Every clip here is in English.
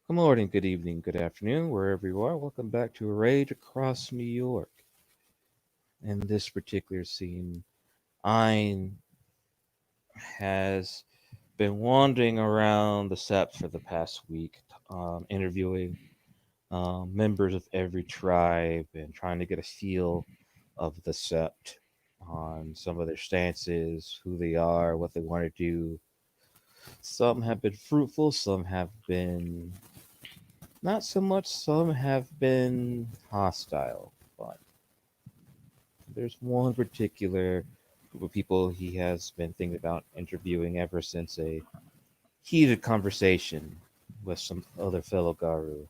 Good morning, good evening, good afternoon, wherever you are. Welcome back to Rage Across New York. In this particular scene, Ein has been wandering around the Sept for the past week, interviewing members of every tribe and trying to get a feel of the Sept on some of their stances, who they are, what they want to do. Some have been fruitful, some have been not so much, some have been hostile. But there's one particular group of people he has been thinking about interviewing ever since a heated conversation with some other fellow Garu.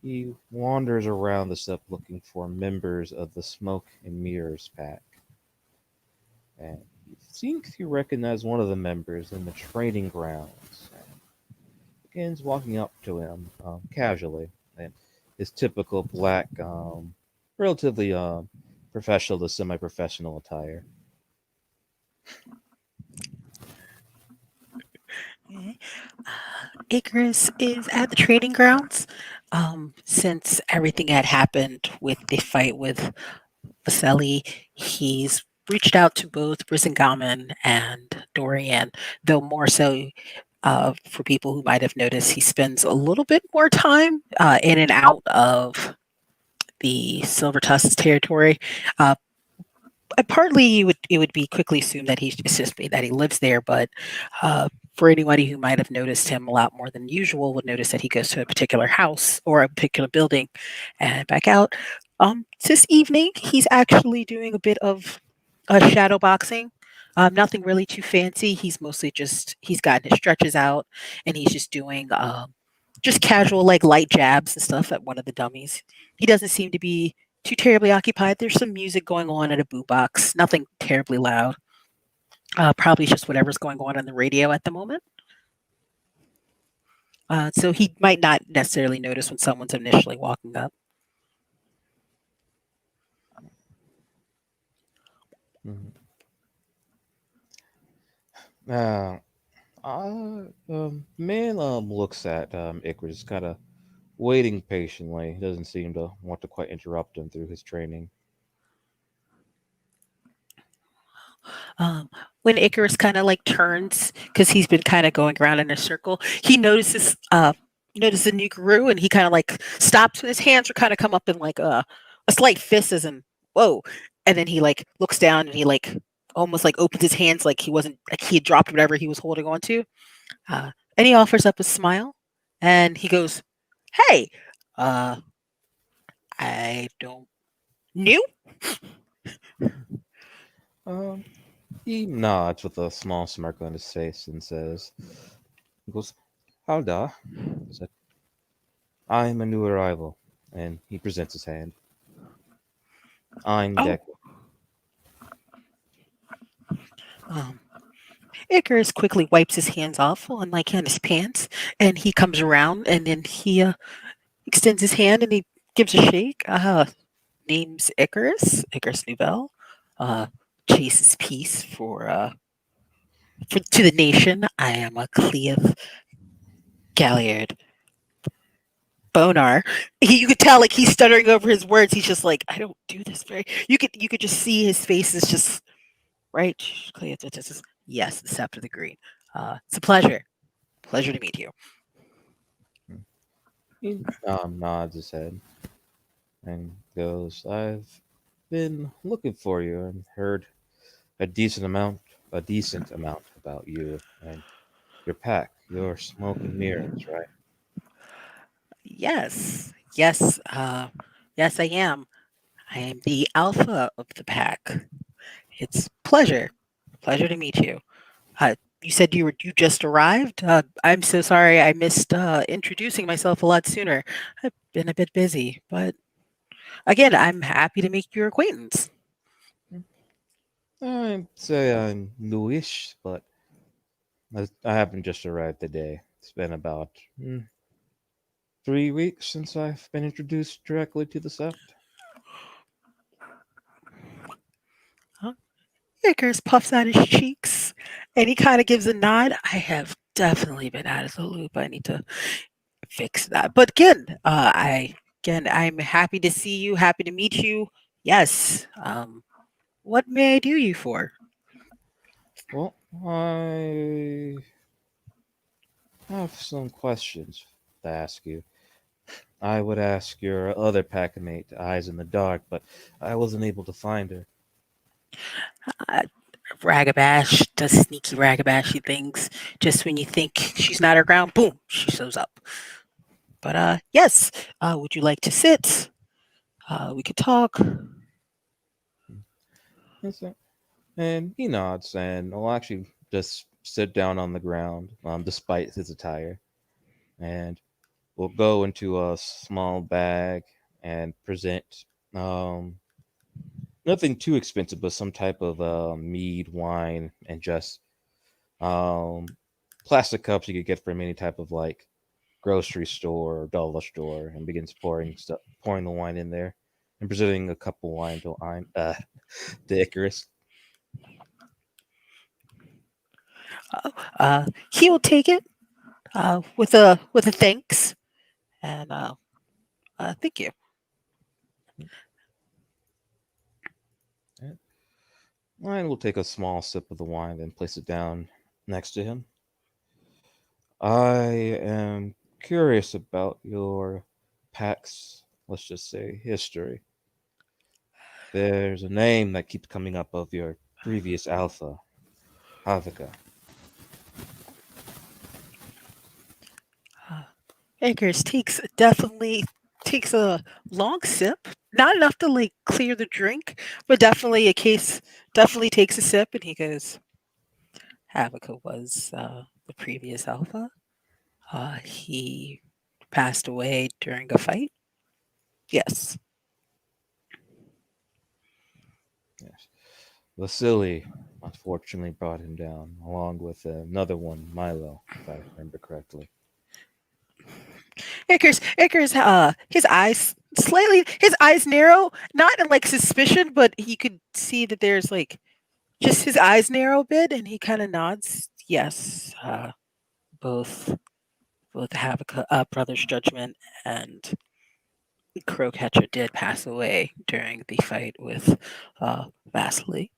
He wanders around the steppe looking for members of the Smoke and Mirrors pack, and he seems to recognize one of the members in the training grounds and begins walking up to him casually in his typical black, relatively professional to semi professional attire. Okay. Icarus is at the trading grounds. Since everything had happened with the fight with Vaseli, he's reached out to both Brisingamen and Dorian, though more so for people who might have noticed, he spends a little bit more time in and out of the Silver Tusks territory. Uh, Partly, it would be quickly assumed that it's just that he lives there, but for anybody who might have noticed him a lot more than usual, would notice that he goes to a particular house or a particular building and back out. This evening, he's actually doing a bit of shadow boxing. Nothing really too fancy. He's mostly just he's gotten his stretches out and he's just doing just casual like light jabs and stuff at one of the dummies. He doesn't seem to be too terribly occupied. There's some music going on at a boombox, nothing terribly loud. Probably just whatever's going on the radio at the moment. So he might not necessarily notice when someone's initially walking up. Mhm. Now, man looks at Icarus, kind of waiting patiently. He doesn't seem to want to quite interrupt him through his training. Um, when Icarus kind of like turns because he's been kind of going around in a circle, he notices a new Guru and he kind of like stops and his hands are kind of come up in like a slight fist as in whoa, and then he like looks down and he like almost like opens his hands like he wasn't like he had dropped whatever he was holding on to, uh, and he offers up a smile and he goes, "Hey, uh, I don't new." Um, he nods with a small smirk on his face and says, he goes, Halda, said, I'm a new arrival. And he presents his hand. I'm Oh, Deck. um, Icarus quickly wipes his hands off on like on his pants, and he comes around and then he extends his hand and he gives a shake. Name's Icarus, Icarus Nubel. Uh, chases peace for to the nation. I am a Cleoth Galliard Bonar. You could tell like he's stuttering over his words. He's just like, I don't do this very. You could just see his face is just right. Cleoth, yes, the Sept of the Green. It's a pleasure. Pleasure to meet you. He nods his head and goes, I've been looking for you and heard a decent amount, a decent amount about you and your pack, your smoke and mirrors, right? Yes, yes, yes, I am. I am the alpha of the pack. It's pleasure to meet you. You said you just arrived. I'm so sorry I missed introducing myself a lot sooner. I've been a bit busy, but again, I'm happy to make your acquaintance. I'd say I'm newish, but I haven't just arrived today. It's been about 3 weeks since I've been introduced directly to the Sept. Huh? Icarus puffs out his cheeks, and he kind of gives a nod. I have definitely been out of the loop. I need to. fix that. But I'm happy to see you, happy to meet you. Yes. What may I do you for? Well, I have some questions to ask you. I would ask your other packmate, Eyes in the Dark, but I wasn't able to find her. Uh, Ragabash does sneaky ragabashy things. Just when you think she's not around, boom, she shows up. But yes. Would you like to sit? We could talk. Yes, sir. And he nods and will actually just sit down on the ground, despite his attire, and will go into a small bag and present um, nothing too expensive, but some type of mead, wine, and just um, plastic cups you could get from any type of like grocery store or dollar store, and begins pouring the wine in there, and presenting a cup of wine to Icarus. He will take it with a thanks and thank you. And Lion will take a small sip of the wine, then place it down next to him. I am curious about your pack's, let's just say, history. There's a name that keeps coming up of your previous alpha, Havika. Uh, Akers takes a long sip, not enough to like clear the drink, but definitely takes a sip, and he goes, Havika was the previous alpha. He passed away during a fight. Yes. Yes. Vasily unfortunately brought him down, along with another one, Milo, if I remember correctly. Icarus, his eyes narrow, not in like suspicion, but he could see that there's like just his eyes narrow a bit, and he kind of nods. Yes, both both have Brother's Judgment and Crowcatcher did pass away during the fight with Vasily.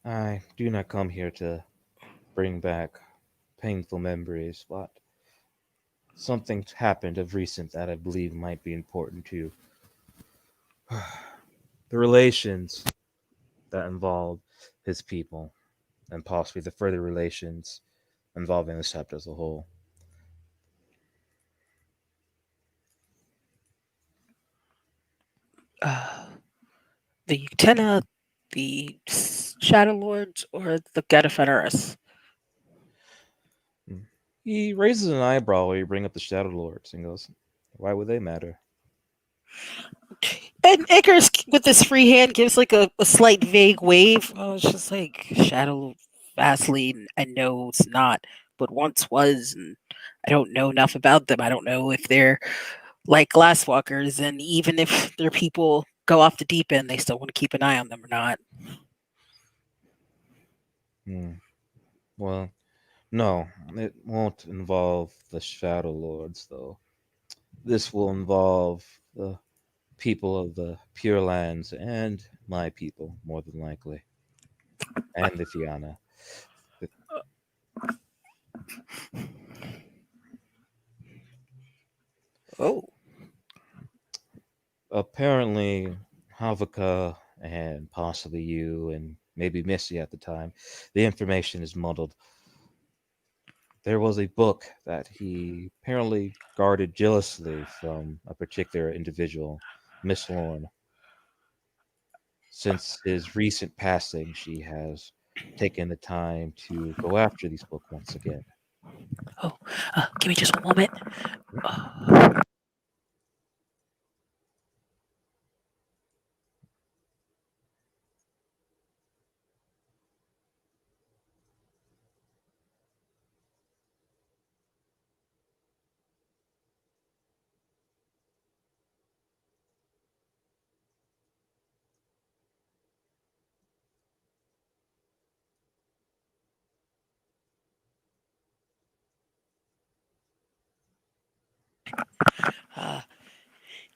I do not come here to bring back painful memories, but something happened of recent that I believe might be important to the relations that involve his people, and possibly the further relations involving the sept as a whole. Uh, the Utena, the Shadow Lords, or the Getafenerus. Hmm. He raises an eyebrow while you bring up the Shadow Lords and goes, "Why would they matter?" And Icarus, with his free hand, gives like a slight vague wave. Oh, it's just like Shadow Vasily. I know it's not, but once was, and I don't know enough about them. I don't know if they're like glasswalkers, and even if their people go off the deep end, they still want to keep an eye on them or not. Hmm. Well, no, it won't involve the Shadow Lords, though. This will involve the people of the Pure Lands and my people, more than likely, and the Fianna. Oh, Apparently, Havaka and possibly you and maybe Missy at the time, the information is muddled. There was a book that he apparently guarded jealously from a particular individual, Miss Lorne. Since his recent passing, she has taken the time to go after these books once again. oh, give me just one moment.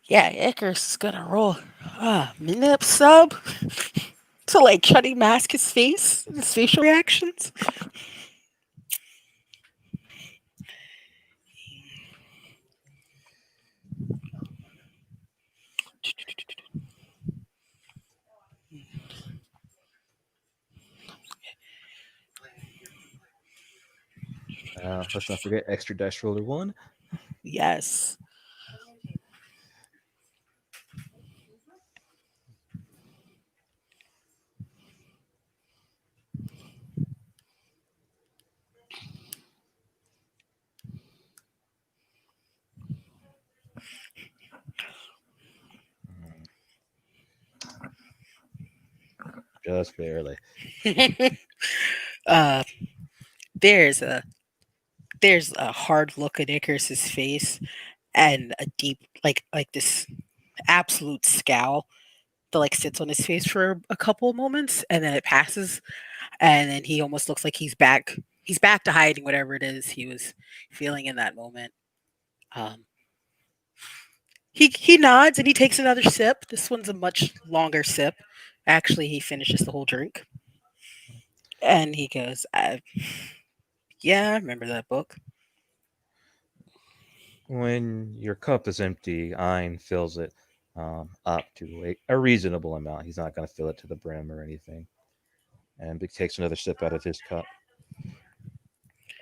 Yeah, Icarus is gonna roll Minip sub to like try to mask his face, his facial reactions. Let's not forget extra dice roller one. Yes. Just barely. uh, there's a there's a hard look at Icarus's face and a deep like this absolute scowl that like sits on his face for a couple of moments and then it passes and then he almost looks like he's back to hiding whatever it is he was feeling in that moment. Um, he nods and he takes another sip. This one's a much longer sip. Actually, he finishes the whole drink and he goes, "Yeah, I remember that book." When your cup is empty, Ein fills it up to a reasonable amount. He's not going to fill it to the brim or anything. And he takes another sip out of his cup.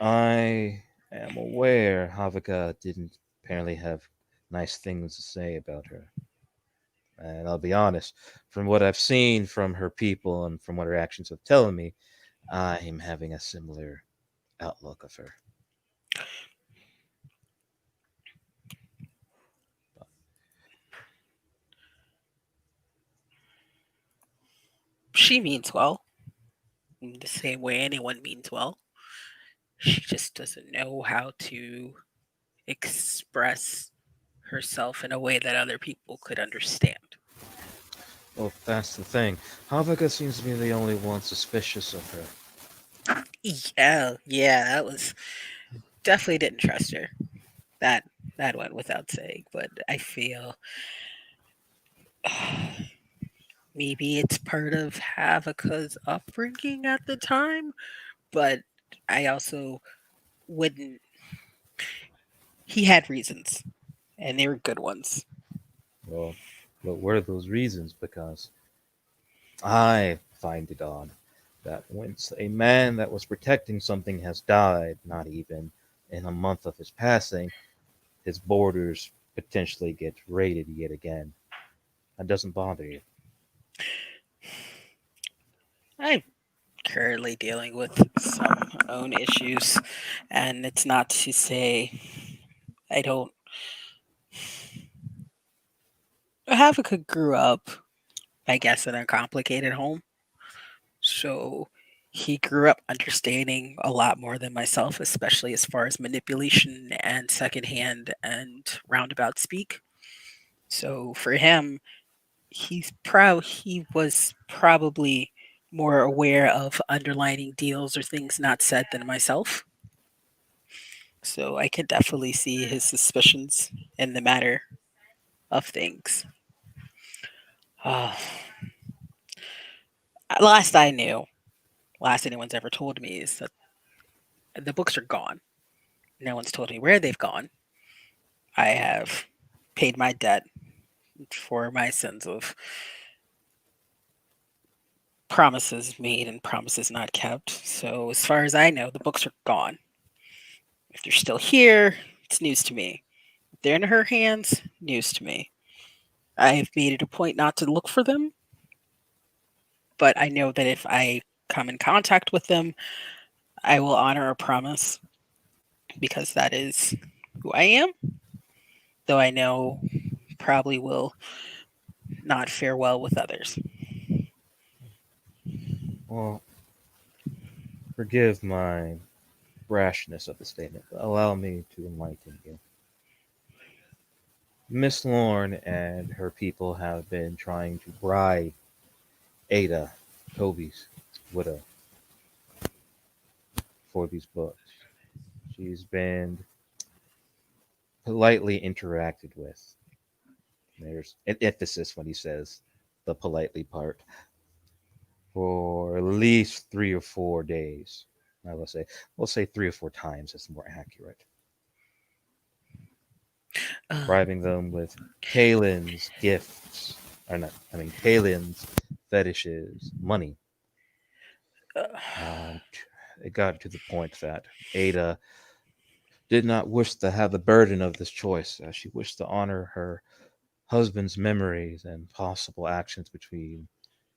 I am aware Havaka didn't apparently have nice things to say about her. And I'll be honest, from what I've seen from her people and from what her actions have telling me, I'm having a similar outlook of her. She means well, in the same way anyone means well. She just doesn't know how to express herself in a way that other people could understand. Well, that's the thing. Havaka seems to be the only one suspicious of her. Yeah, that was definitely didn't trust her. That that went without saying, but I feel maybe it's part of Havaka's upbringing at the time, but I also wouldn't. He had reasons, and they were good ones. Well, what were those reasons? Because I find it odd that once a man that was protecting something has died, not even in a month of his passing, his borders potentially get raided yet again. That doesn't bother you. I'm currently dealing with some own issues, and it's not to say I don't. Havaka grew up, I guess, in a complicated home. So he grew up understanding a lot more than myself, especially as far as manipulation and secondhand and roundabout speak. So for him, he was probably more aware of underlining deals or things not said than myself. So I could definitely see his suspicions in the matter of things. Uh, last I knew, last anyone's ever told me is that the books are gone. No one's told me where they've gone. I have paid my debt for my sins of promises made and promises not kept. So, as far as I know, the books are gone. If they're still here, it's news to me. If they're in her hands, news to me. I've made it a point not to look for them, but I know that if I come in contact with them, I will honor a promise because that is who I am, though I know probably will not fare well with others. Well, forgive my brashness of the statement, but allow me to enlighten you. Miss Lorne and her people have been trying to bribe Ada, Toby's widow, for these books. She's been politely interacted with. There's an emphasis when he says the politely part. For at least 3 or 4 days. I will say, we'll say 3 or 4 times. It's more accurate. Uh, Bribing them with Kalen's gifts, or not. I mean, Kalen's fetishes, money. uh, And it got to the point that Ada did not wish to have the burden of this choice, as she wished to honor her husband's memories and possible actions between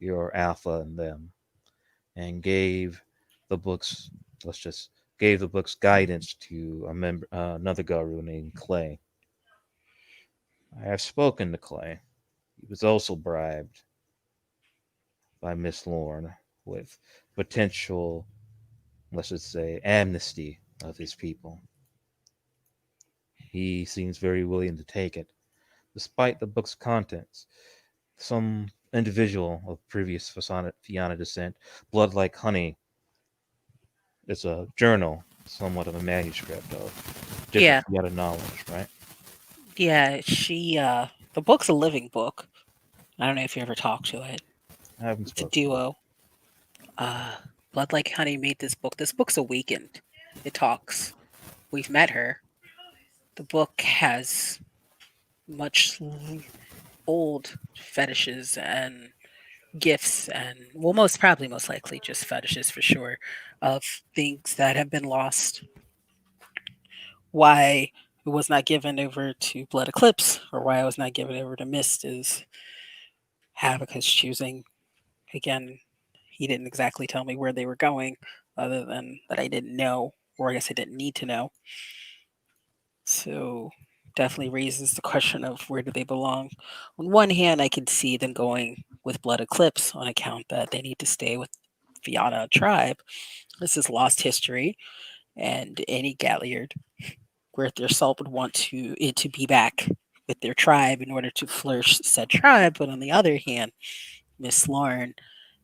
your Alpha and them, and gave the books, let's just gave the books guidance to another guru named Clay. I have spoken to Clay. He was also bribed by Miss Lorne with potential, let's just say, amnesty of his people. He seems very willing to take it, despite the book's contents. Some individual of previous Fianna descent, blood like honey, is a journal, somewhat of a manuscript of different yeah, Fianna knowledge, right? yeah. The book's a living book. I don't know if you ever talked to it. I haven't It's a spoken to it. duo. Uh, Blood Like Honey made this book. This book's awakened. It talks. We've met her. The book has much old fetishes and gifts, and well, most likely just fetishes for sure, of things that have been lost. Why it was not given over to Blood Eclipse, or why it was not given over to Mist, is Havoc's choosing. Again, he didn't exactly tell me where they were going, other than that I didn't know, or I guess I didn't need to know. So definitely raises the question of where do they belong. On one hand, I could see them going with Blood Eclipse on account that they need to stay with Fianna tribe. This is lost history, and any Galliard worth their salt would want it to be back with their tribe in order to flourish said tribe. But on the other hand, Miss Lauren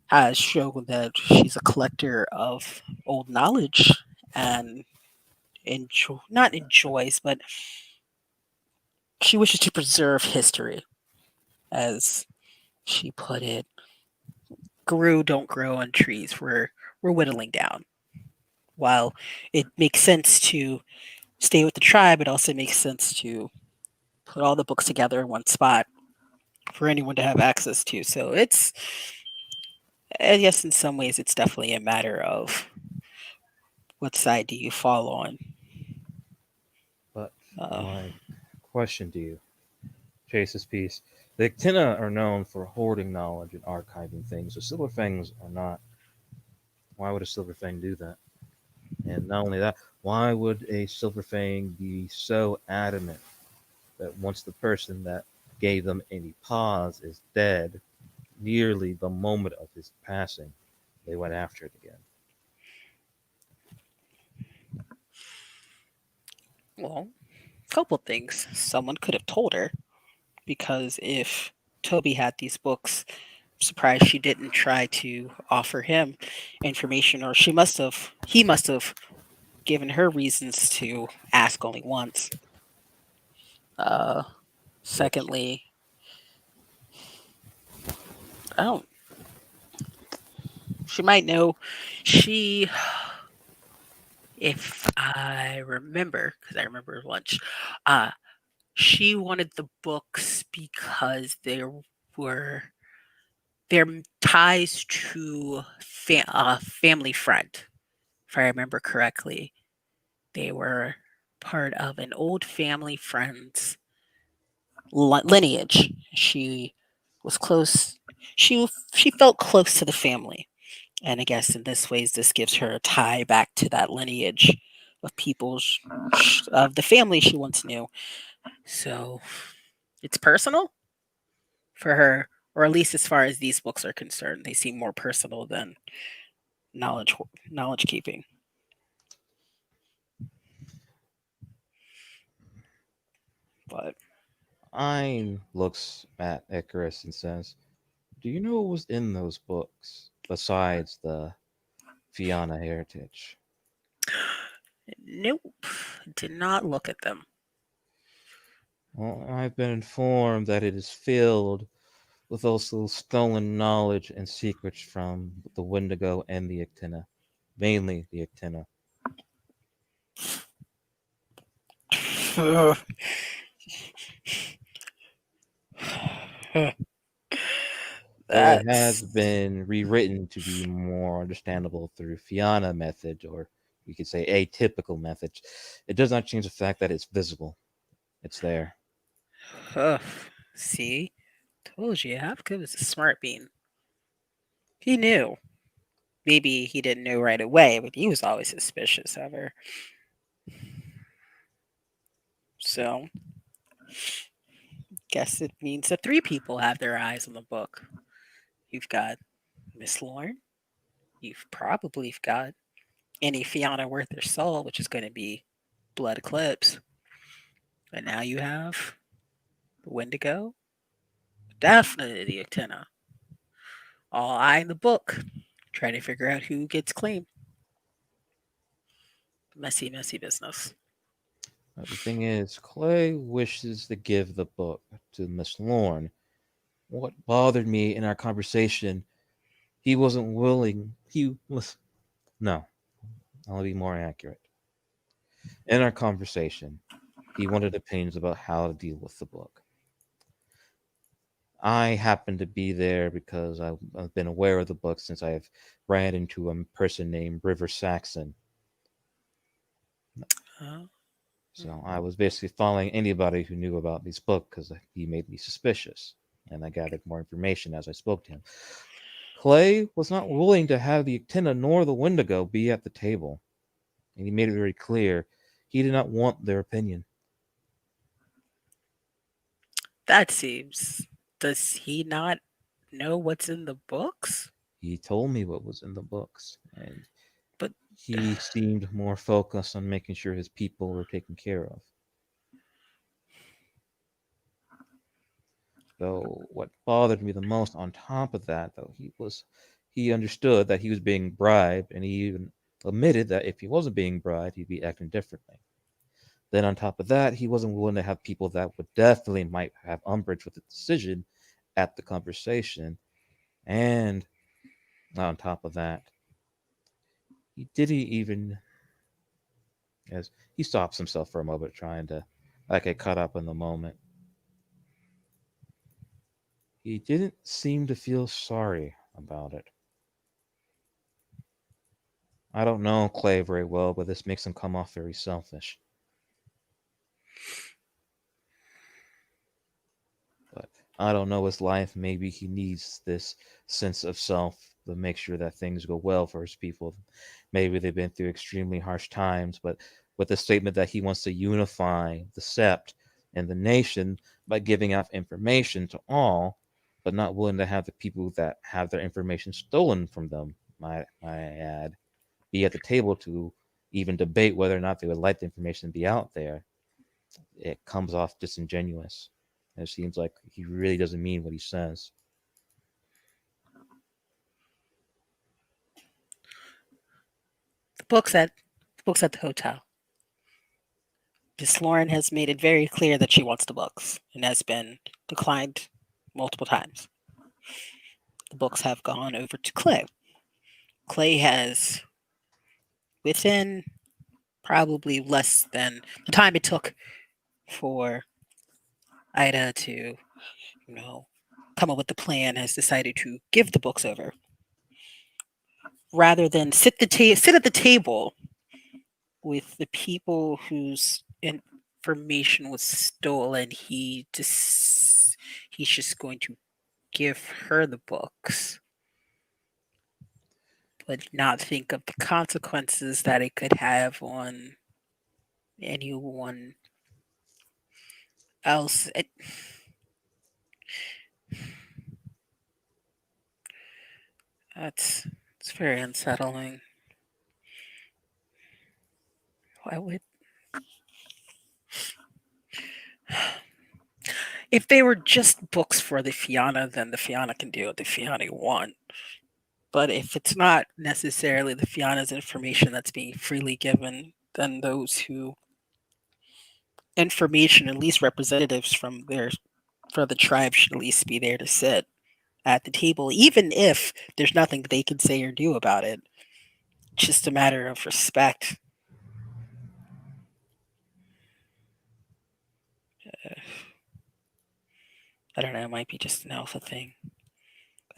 has shown that she's a collector of old knowledge and not enjoys, but she wishes to preserve history, as she put it. Guru don't grow on trees. We're whittling down. While it makes sense to stay with the tribe, it also makes sense to put all the books together in one spot for anyone to have access to. So it's, I guess, in some ways, it's definitely a matter of what side do you fall on. But Uh, my question to you, Chase's piece, the Actina are known for hoarding knowledge and archiving things. The Silverfangs are not. Why would a Silverfang do that? And not only that, why would a Silverfang be so adamant that once the person that gave them any pause is dead, nearly the moment of his passing, they went after it again? well, a couple things. Someone could have told her, because if Toby had these books, I'm surprised she didn't try to offer him information, or he must have given her reasons to ask only once. Uh, Which Secondly, I don't. She might know. She, if I remember, because I remember lunch, uh, she wanted the books because there were their ties to a family friend. If I remember correctly, they were part of an old family friend's lineage. She was close. She felt close to the family, and I guess in this ways, this gives her a tie back to that lineage of people of the family she once knew. So it's personal for her, or at least as far as these books are concerned, they seem more personal than knowledge knowledge keeping. But Ein looks at Icarus and says, "Do you know what was in those books besides the Fianna heritage?" nope, did not look at them. Well, I've been informed that it is filled with also stolen knowledge and secrets from the Wendigo and the Ictina, mainly the Ictina. Though it has That's been rewritten to be more understandable through Fianna method, or you could say atypical methods, it does not change the fact that it's visible. It's there. ugh. See, told you, Hopkins was a smart bean. He knew. Maybe he didn't know right away, but he was always suspicious of her. So, guess it means that three people have their eyes on the book. You've got Miss Lorne. You've probably got any Fianna worth their soul, which is going to be Blood Eclipse. And now you have the Wendigo, definitely the Actina. All eye in the book, trying to figure out who gets claimed. Messy, messy business. The thing is, Clay wishes to give the book to Miss Lorne. What bothered me in our conversation, he wasn't willing. He was. No, I'll be more accurate. In our conversation, he wanted opinions about how to deal with the book. I happened to be there because I've been aware of the book since I've ran into a person named River Saxon. Oh. So I was basically following anybody who knew about this book because he made me suspicious. And I gathered more information as I spoke to him. Clay was not willing to have the Actina nor the Wendigo be at the table. And he made it very clear he did not want their opinion. That seems. Does he not know what's in the books? He told me what was in the books, and But he seemed more focused on making sure his people were taken care of. Though what bothered me the most on top of that, though, he understood that he was being bribed, and he even admitted that if he wasn't being bribed, he'd be acting differently. Then on top of that, he wasn't willing to have people that would definitely might have umbrage with the decision at the conversation. And on top of that, he didn't even as he stops himself for a moment trying to like get caught up in the moment. He didn't seem to feel sorry about it. I don't know Clay very well, but this makes him come off very selfish. But I don't know his life. Maybe he needs this sense of self to make sure that things go well for his people. Maybe they've been through extremely harsh times, but with the statement that he wants to unify the sept and the nation by giving out information to all, but not willing to have the people that have their information stolen from them, my add, be at the table to even debate whether or not they would like the information to be out there, it comes off disingenuous. It seems like he really doesn't mean what he says. the books at the hotel. Miss Lauren has made it very clear that she wants the books and has been declined multiple times. The books have gone over to Clay. Clay has, within probably less than the time it took for Ida to, come up with the plan, has decided to give the books over rather than sit at the table with the people whose information was stolen. He's just going to give her the books, but not think of the consequences that it could have on anyone else. That's it's very unsettling. Why would if they were just books for the Fianna, then the Fianna can do what the Fianna want. But if it's not necessarily the Fianna's information that's being freely given, then those who information, at least representatives for the tribe should at least be there to sit at the table, even if there's nothing they can say or do about it. It's just a matter of respect. I don't know, it might be just an alpha thing.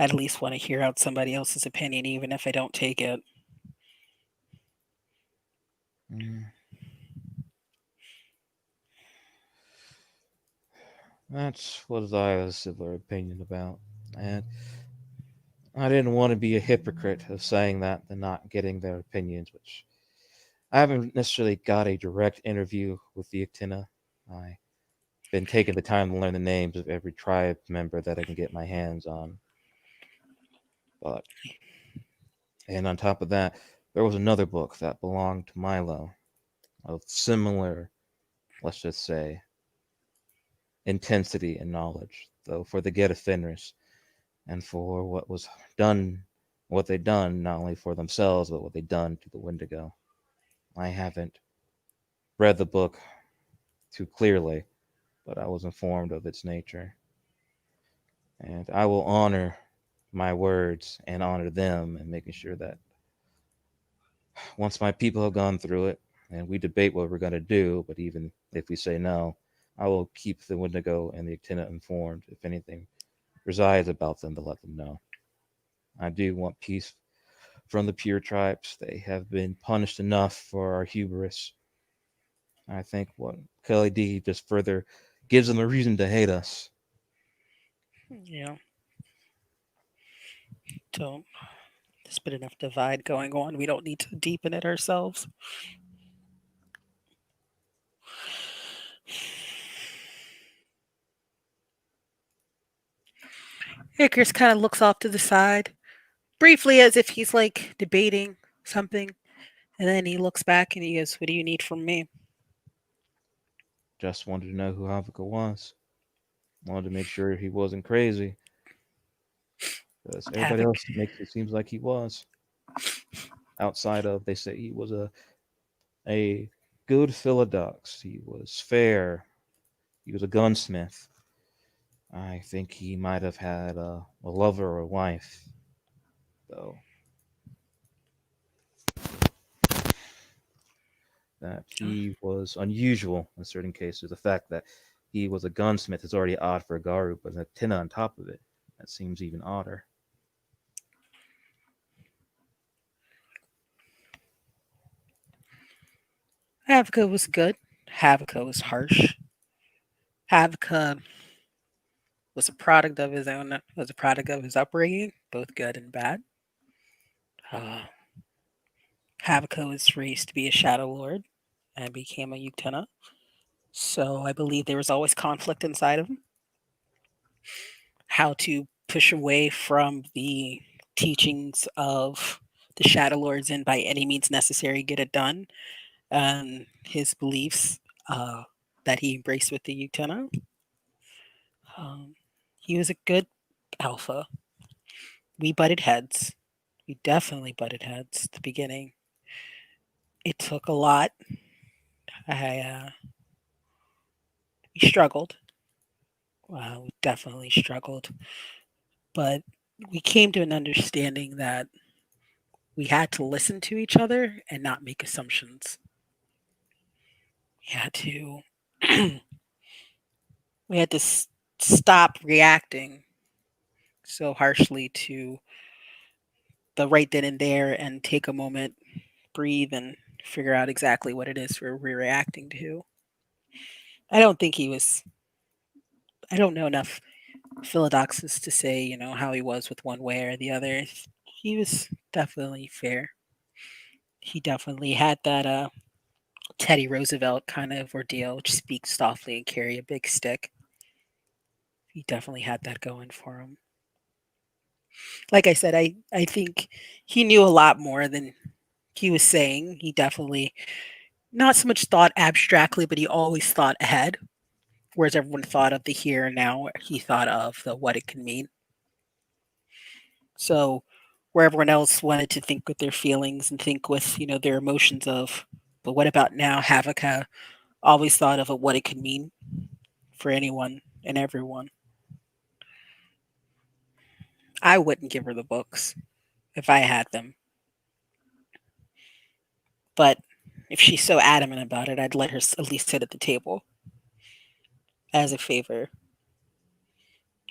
I'd at least want to hear out somebody else's opinion, even if I don't take it. Mm. That's what I have a similar opinion about. And I didn't want to be a hypocrite of saying that and not getting their opinions, which I haven't necessarily got a direct interview with the Actina. I've been taking the time to learn the names of every tribe member that I can get my hands on. But and on top of that, there was another book that belonged to Milo of similar, let's just say, intensity and knowledge, though for the Get Fenris and for what was done, what they done, not only for themselves, but what they done to the Wendigo. I haven't read the book too clearly, but I was informed of its nature. And I will honor my words and honor them and making sure that once my people have gone through it and we debate what we're going to do, but even if we say no, I will keep the Wendigo and the Actina informed if anything resides about them to let them know. I do want peace from the pure tribes. They have been punished enough for our hubris. I think what Kelly D just further gives them a reason to hate us. Yeah. So there's been enough divide going on. We don't need to deepen it ourselves. Icarus kind of looks off to the side, briefly as if he's like debating something. And then he looks back and he goes, "What do you need from me?" Just wanted to know who Havika was. Wanted to make sure he wasn't crazy, because everybody Havoc. else makes it seems like he was. Outside of, they say he was a good Philodox. He was fair. He was a gunsmith. I think he might have had a lover or a wife, though. That he was unusual in certain cases. The fact that he was a gunsmith is already odd for a Garu, but a Tina on top of it, that seems even odder. Havika was good. Havika was harsh. Havika was a product of his own, was a product of his upbringing, both good and bad. Uh, Havika was raised to be a Shadow Lord and became a Uktena. So I believe there was always conflict inside of him. How to push away from the teachings of the Shadow Lords and by any means necessary get it done, and his beliefs that he embraced with the Uktena. Um, he was a good alpha. We butted heads. We definitely butted heads at the beginning. It took a lot. We struggled. We definitely struggled, but we came to an understanding that we had to listen to each other and not make assumptions. We had to we had to stop reacting so harshly to the right then and there and take a moment, breathe, and figure out exactly what it is we're reacting to. I don't think he was. I don't know enough Philodoxus to say, how he was with one way or the other. He was definitely fair. He definitely had that Teddy Roosevelt kind of ordeal, which speak softly and carry a big stick. He definitely had that going for him. Like I said, I think he knew a lot more than he was saying. He definitely not so much thought abstractly, but he always thought ahead. Whereas everyone thought of the here and now, he thought of the what it can mean. So where everyone else wanted to think with their feelings and think with, their emotions of, but what about now, Havika? always thought of what it could mean for anyone and everyone. I wouldn't give her the books if I had them, but if she's so adamant about it, I'd let her at least sit at the table as a favor.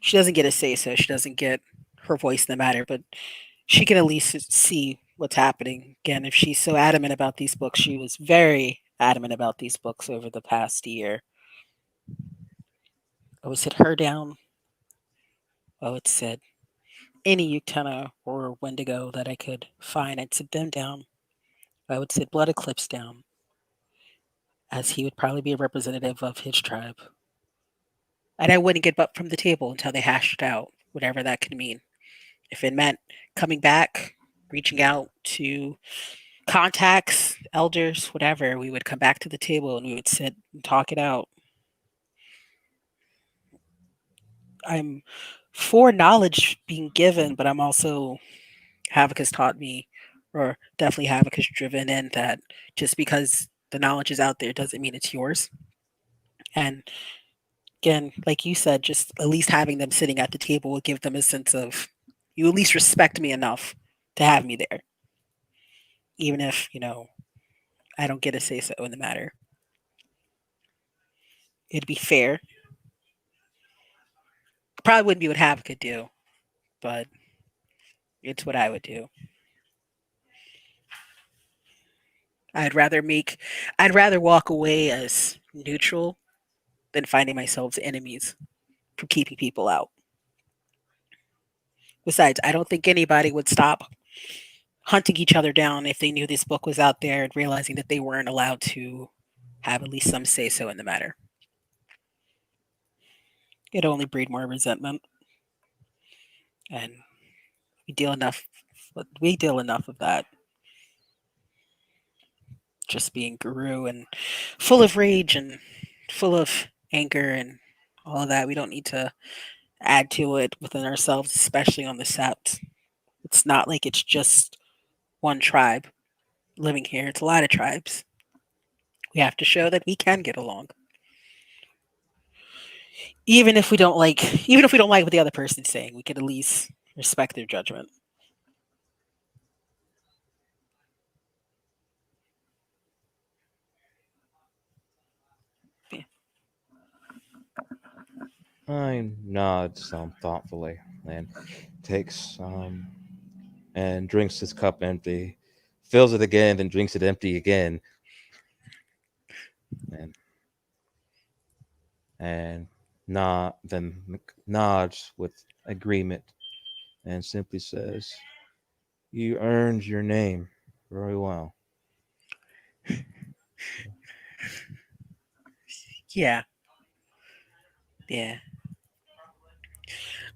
She doesn't get a say so, she doesn't get her voice in the matter, but she can at least see what's happening. Again, if she's so adamant about these books, she was very adamant about these books over the past year. I would sit her down. I would sit any Uktena or Wendigo that I could find. I'd sit them down. I would sit Blood Eclipse down, as he would probably be a representative of his tribe. And I wouldn't get up from the table until they hashed out whatever that could mean. If it meant coming back, reaching out to contacts, elders, whatever, we would come back to the table and we would sit and talk it out. I'm for knowledge being given, but I'm also, Havoc has taught me, or definitely Havoc has driven in that just because the knowledge is out there doesn't mean it's yours. And again, like you said, just at least having them sitting at the table will give them a sense of, you at least respect me enough to have me there, even if, I don't get a say so in the matter. It'd be fair. Probably wouldn't be what Havoc could do, but it's what I would do. I'd rather make, I'd rather walk away as neutral than finding myself enemies from keeping people out. Besides, I don't think anybody would stop hunting each other down if they knew this book was out there and realizing that they weren't allowed to have at least some say so in the matter. It'd only breed more resentment, and we deal enough. We deal enough of that. Just being guru and full of rage and full of anger and all of that. We don't need to add to it within ourselves, especially on the Sept. It's not like it's just one tribe living here. It's a lot of tribes. We have to show that we can get along, even if we don't like what the other person's saying. We can at least respect their judgment. Yeah. I nods thoughtfully and takes and drinks his cup empty, fills it again, then drinks it empty again, and and nods with agreement and simply says, "You earned your name very well." Yeah. Yeah.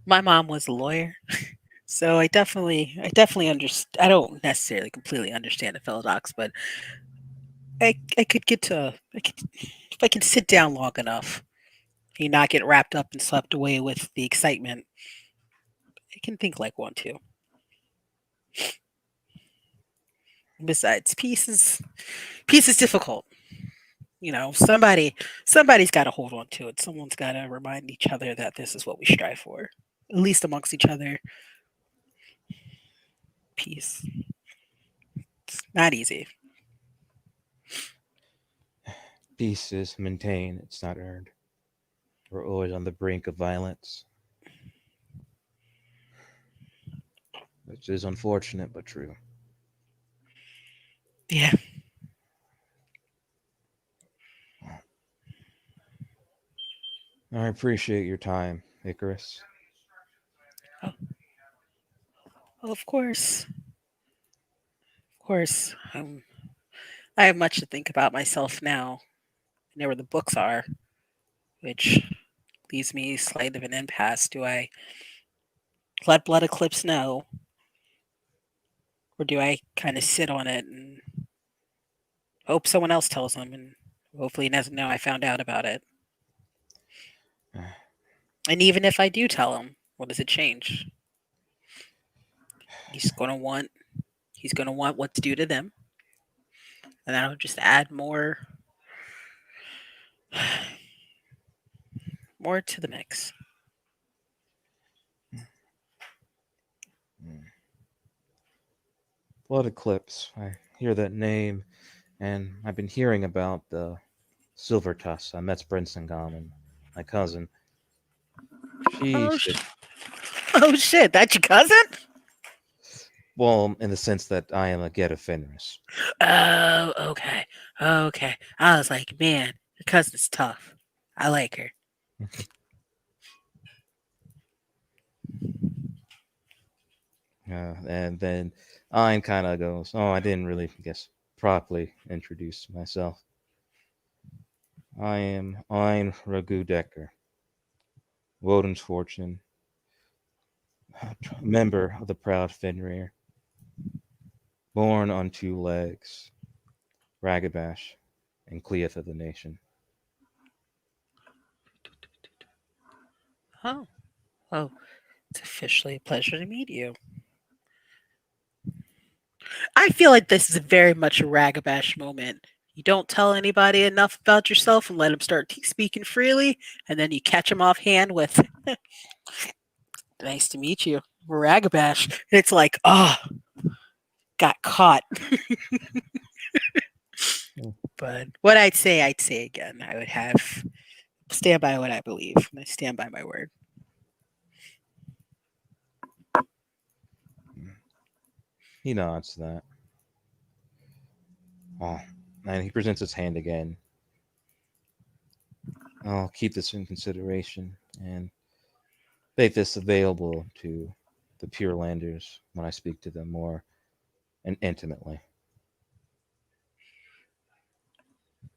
My mom was a lawyer, so I definitely understand. I don't necessarily completely understand the Philodox, but I could get to, if I can sit down long enough, you not get wrapped up and swept away with the excitement, I can think like one too. Besides, peace is difficult. Somebody's got to hold on to it. Someone's got to remind each other that this is what we strive for, at least amongst each other. Peace. It's not easy. Peace is maintained; it's not earned. We're always on the brink of violence, which is unfortunate but true. Yeah. I appreciate your time, Icarus. Oh, well, of course. Of course. I have much to think about myself now. I know where the books are, which leaves me slight of an impasse. Do I let Blood Eclipse know, or do I kind of sit on it and hope someone else tells him, and hopefully he doesn't know I found out about it? And even if I do tell him, what does it change? He's gonna want he's gonna want what's due to them, and that'll just add more More to the mix. Blood Eclipse. I hear that name, and I've been hearing about the Silver Tusk. I met Sprensengam, my cousin. She Oh, said, oh shit! That's your cousin? well, in the sense that I am a Geta Fenris. Oh, okay, okay. I was like, man, your cousin's tough. I like her. And then Ein kind of goes, oh, I didn't really, guess, properly introduce myself. I am Ein Ragu Decker, Woden's Fortune, member of the proud Fenrir, born on two legs, Ragabash, and Cleath of the nation. Oh, oh, it's officially a pleasure to meet you. I feel like this is very much a Ragabash moment. You don't tell anybody enough about yourself and let them start speaking freely, and then you catch them offhand with, nice to meet you, Ragabash. And it's like, oh, got caught. But what I'd say again. I would have stand by what I believe. I stand by my word. He nods to that. Oh, and he presents his hand again. I'll keep this in consideration and make this available to the Pure Landers when I speak to them more and intimately.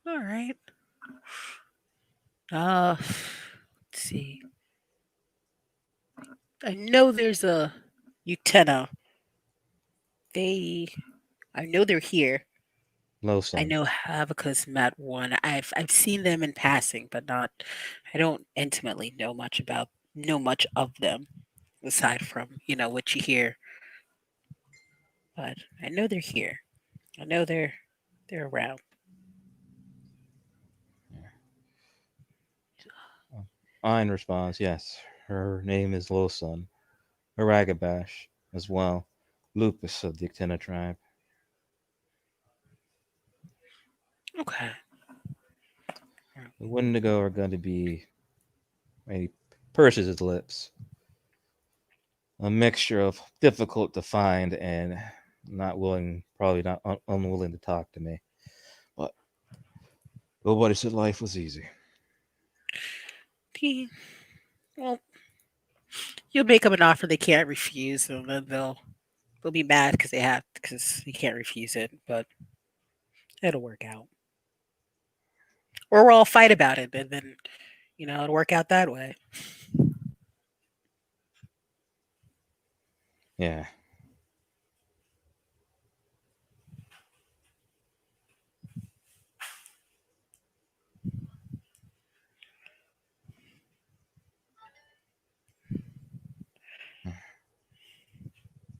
All right. Let's see. I know there's a Utena. They, I know they're here. Low I sun. know Havaka's met one. I've seen them in passing, but not. I don't intimately know much of them aside from what you hear. But I know they're here. I know they're around. Ein responds, yes, her name is Losun. Haragabash as well. Lupus of the Ictena tribe. Okay. The Wendigo are going to be, he purses his lips, a mixture of difficult to find and not willing, probably not unwilling to talk to me. But nobody said life was easy. Well, you'll make them an offer they can't refuse, and then they'll be mad because they can't refuse it. But it'll work out, or we'll all fight about it, and then it'll work out that way. Yeah.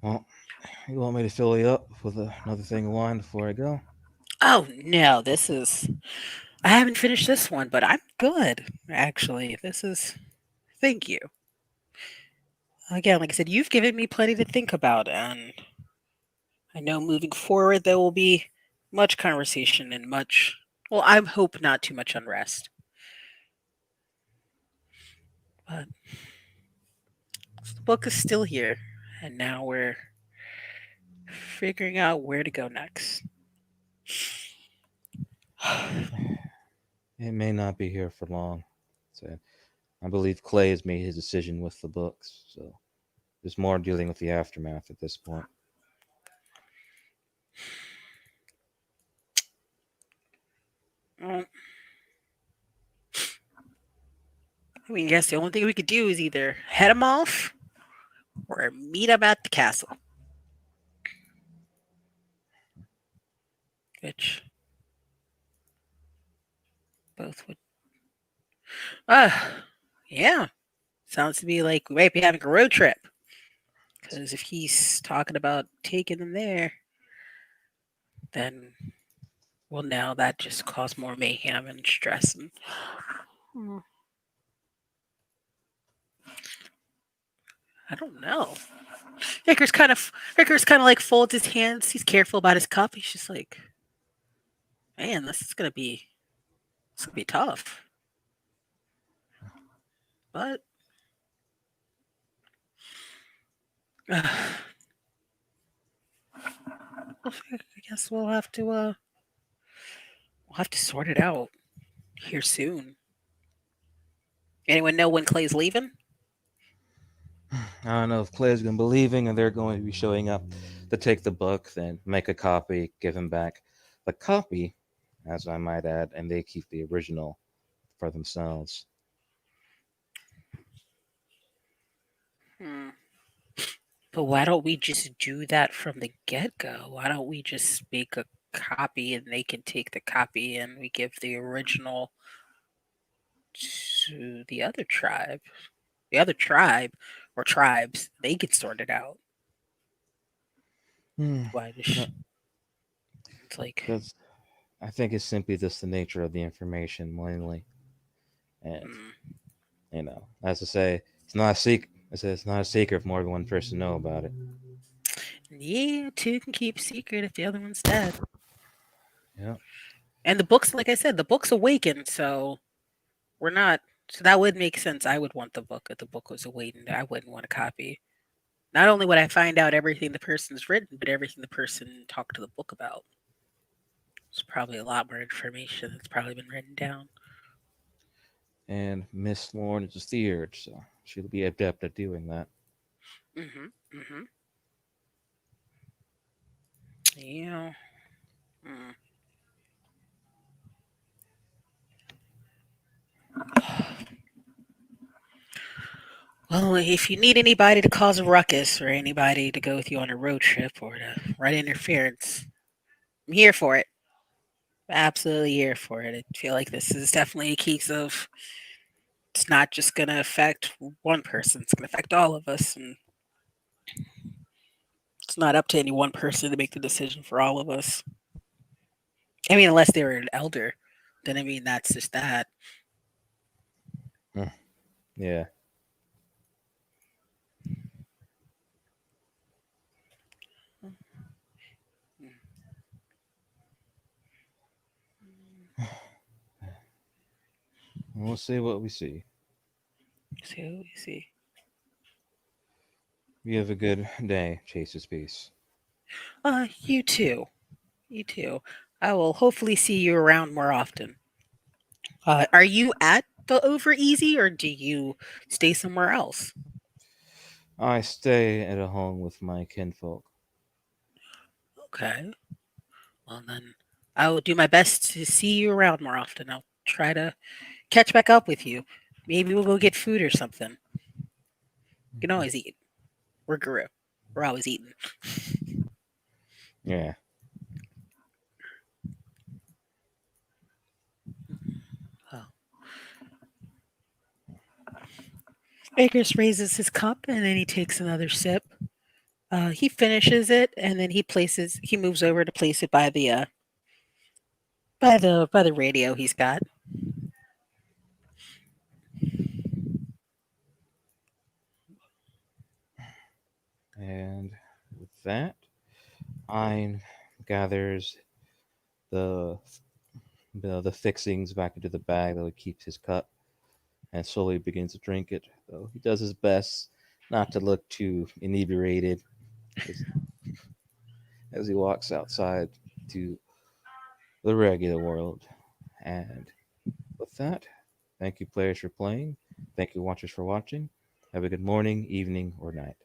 Well, you want me to fill you up with another thing of wine before I go? Oh no, I haven't finished this one, but I'm good actually. Thank you again. Like I said, you've given me plenty to think about, and I know moving forward there will be much conversation and much. Well, I hope not too much unrest, but the book is still here, and now we're figuring out where to go next. It may not be here for long. So I believe Clay has made his decision with the books, so there's more dealing with the aftermath at this point. Well, I mean, I guess the only thing we could do is either head him off or meet him at the castle. Which both would. Uh, yeah. Sounds to me like we might be having a road trip. Because if he's talking about taking them there, then Well, now that just caused more mayhem and stress. And Hmm, I don't know. Hicker's kind of like folds his hands. He's careful about his cup. He's just like, man, this is gonna be tough. But I guess we'll have to sort it out here soon. Anyone know when Clay's leaving? I don't know if Clay's going to be leaving and they're going to be showing up to take the book, then make a copy, give him back the copy, as I might add, and they keep the original for themselves. Hmm. But why don't we just do that from the get go? Why don't we just make a copy and they can take the copy and we give the original to the other tribe? The other tribe or tribes, they get sorted out. Hmm. Why No, just it's like that's, I think it's simply just the nature of the information, mainly. And, mm, as I say, it's not a secret. It's not a secret if more than one person know about it. yeah, two can keep secret if the other one's dead. Yeah. And the books, like I said, the book's awakened, so we're not so that would make sense. I would want the book if the book was awakened. I wouldn't want a copy. Not only would I find out everything the person's written, but everything the person talked to the book about. It's probably a lot more information that's probably been written down. And Miss Lawrence is the urge, so she'll be adept at doing that. Mhm. Mhm. Yeah. Mm. Well, if you need anybody to cause a ruckus or anybody to go with you on a road trip or to run interference, I'm here for it. Absolutely here for it. I feel like this is definitely a case of it's not just going to affect one person, it's going to affect all of us. And it's not up to any one person to make the decision for all of us. I mean, unless they were an elder, then I mean, that's just that. Hmm. Yeah. We'll see what we see. So, you see. You have a good day, Chase's Peace. You too. You too. I will hopefully see you around more often. Are you at the Over Easy or do you stay somewhere else? I stay at a home with my kinfolk. Okay. Well, then I will do my best to see you around more often. I'll try to catch back up with you. Maybe we'll go get food or something. You can always eat. We're Guru. We're always eating. Yeah. Oh. Akers raises his cup and then he takes another sip. He finishes it and then he moves over to place it by the radio he's got. And with that, Ein gathers the the fixings back into the bag that keeps his cup and slowly begins to drink it. Though he does his best not to look too inebriated as, as he walks outside to the regular world. And with that, thank you, players, for playing. Thank you, watchers, for watching. Have a good morning, evening, or night.